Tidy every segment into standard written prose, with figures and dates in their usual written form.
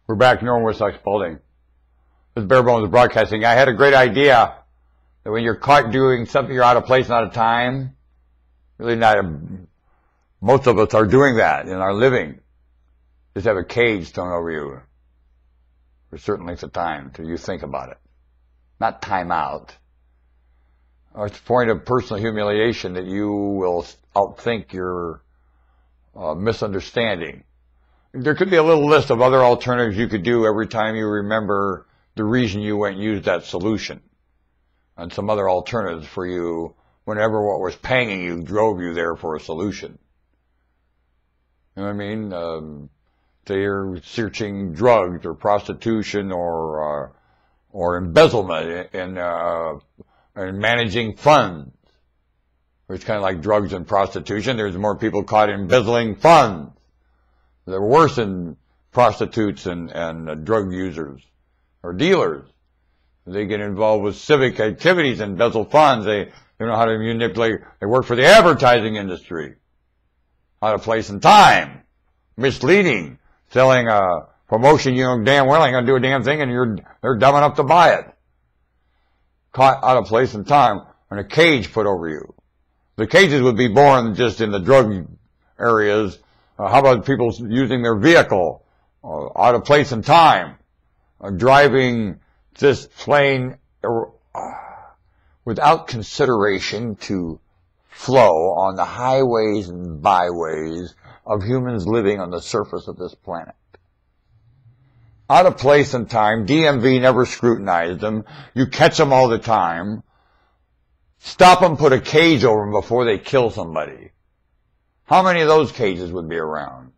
We're back normal with Spalding. This is Bare Bones Broadcasting. I had a great idea that when you're caught doing something you're out of place and out of time, really not most of us are doing that in our living. Just have a cage thrown over you for a certain length of time until you think about it. Not time out. Or it's a point of personal humiliation that you will outthink your misunderstanding. There could be a little list of other alternatives you could do every time you remember the reason you went and used that solution. And some other alternatives for you whenever what was panging you drove you there for a solution. You know what I mean? Say you're searching drugs or prostitution or embezzlement and managing funds. It's kind of like drugs and prostitution. There's more people caught embezzling funds. They're worse than prostitutes and drug users or dealers. They get involved with civic activities and embezzle funds. They know how to manipulate. They work for the advertising industry. Out of place and time. Misleading. Selling a promotion you know damn well ain't going to do a damn thing and they're dumb enough to buy it. Caught out of place and time and a cage put over you. The cages would be born just in the drug areas. How about people using their vehicle out of place and time? Driving just plain without consideration to flow on the highways and byways of humans living on the surface of this planet. Out of place and time. DMV never scrutinized them. You catch them all the time. Stop them, put a cage over them before they kill somebody. How many of those cages would be around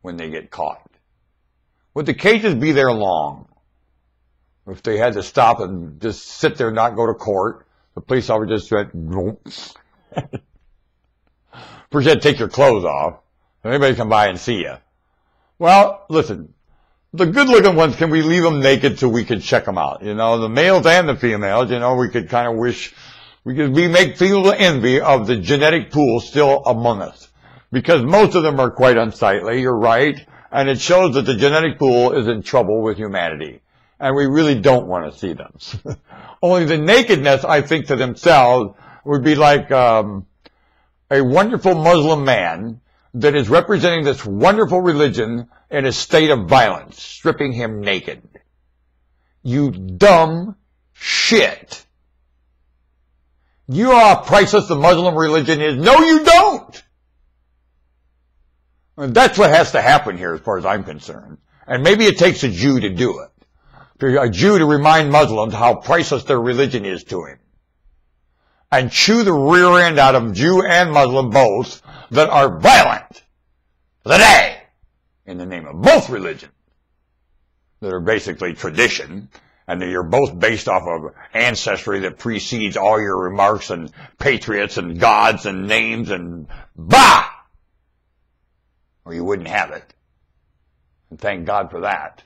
when they get caught? Would the cages be there long? If they had to stop and just sit there and not go to court, the police officer just went, first you had to take your clothes off. Anybody come by and see you. Well, listen, the good-looking ones, can we leave them naked so we could check them out? You know, the males and the females, you know, we could kind of wish, we make feel the envy of the genetic pool still among us. Because most of them are quite unsightly, you're right, and it shows that the genetic pool is in trouble with humanity. And we really don't want to see them. Only the nakedness, I think, to themselves would be like a wonderful Muslim man that is representing this wonderful religion in a state of violence, stripping him naked. You dumb shit. You know how priceless the Muslim religion is? No, you don't! And that's what has to happen here as far as I'm concerned. And maybe it takes a Jew to do it. A Jew to remind Muslims how priceless their religion is to him. And chew the rear end out of Jew and Muslim both that are violent today in the name of both religions that are basically tradition and that you're both based off of ancestry that precedes all your remarks and patriots and gods and names and bah! Or you wouldn't have it. And thank God for that.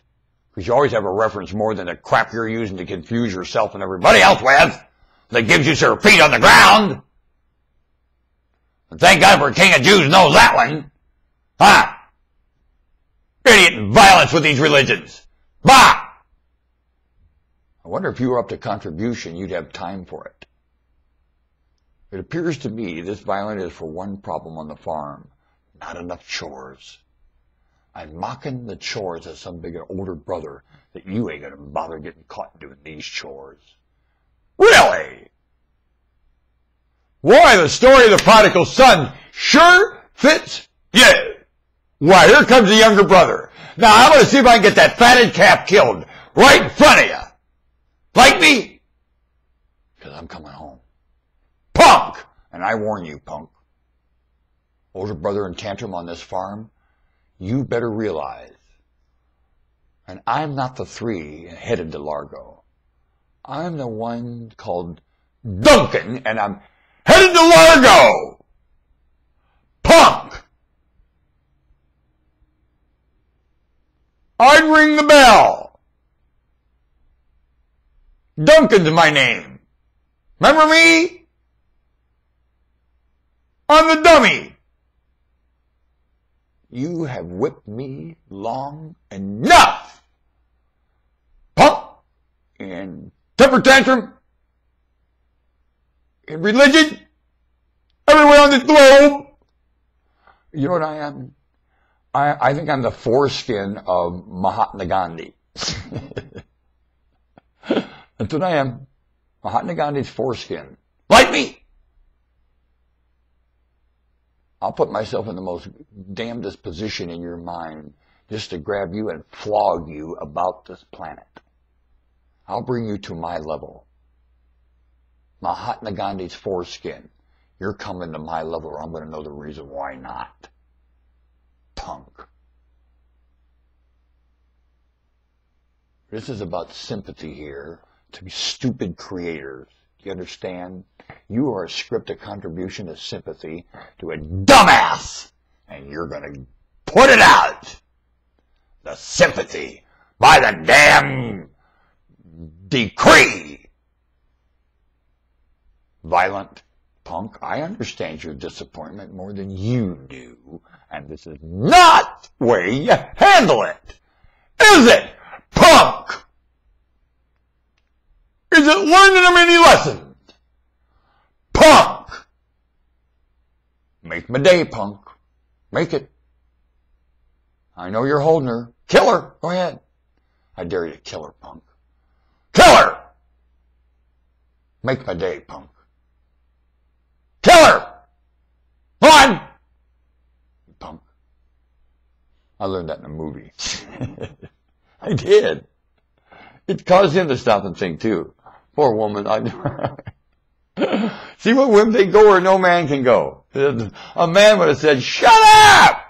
Because you always have a reference more than the crap you're using to confuse yourself and everybody else with that gives you your feet on the ground. And thank God for King of Jews knows that one. Huh? Idiot and violence with these religions. Bah! I wonder if you were up to contribution, you'd have time for it. It appears to me this violence is for one problem on the farm. Not enough chores. I'm mocking the chores as some big older brother that you ain't gonna bother getting caught doing these chores. Really? Why, the story of the prodigal son sure fits you. Why, here comes the younger brother. Now, I'm going to see if I can get that fatted calf killed right in front of you. Like me? Because I'm coming home. Punk! And I warn you, punk. Older brother in tantrum on this farm, you better realize, and I'm not the three headed to Largo. I'm the one called Duncan, and I'm headed to Largo! Punk! I'd ring the bell. Duncan's my name. Remember me? I'm the dummy. You have whipped me long enough. Punk in temper tantrum, in religion, everywhere on the globe. You know what I am? I think I'm the foreskin of Mahatma Gandhi. That's what I am. Mahatma Gandhi's foreskin. Like me! I'll put myself in the most damnedest position in your mind just to grab you and flog you about this planet. I'll bring you to my level. Mahatma Gandhi's foreskin. You're coming to my level, or I'm going to know the reason why not. Punk. This is about sympathy here to stupid creators. Do you understand? You are a scripted contribution of sympathy to a dumbass, and you're going to put it out. The sympathy by the damn decree. Violent punk, I understand your disappointment more than you do, and this is not the way you handle it. Is it, punk? Is it learning them any lessons? Punk! Make my day, punk. Make it. I know you're holding her. Kill her. Go ahead. I dare you to kill her, punk. Kill her! Make my day, punk. Kill her! Go on! You punk. I learned that in a movie. I did. It caused him to stop and think, too. Poor woman. See what women, they go where no man can go. A man would have said, shut up!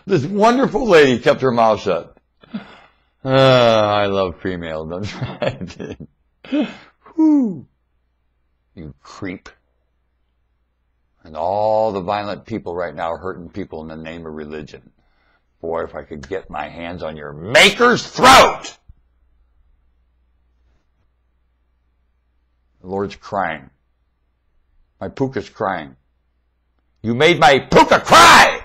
This wonderful lady kept her mouth shut. I love females, don't I? Whew. You creep. And all the violent people right now are hurting people in the name of religion. Boy, if I could get my hands on your maker's throat! The Lord's crying. My puka's crying. You made my puka cry!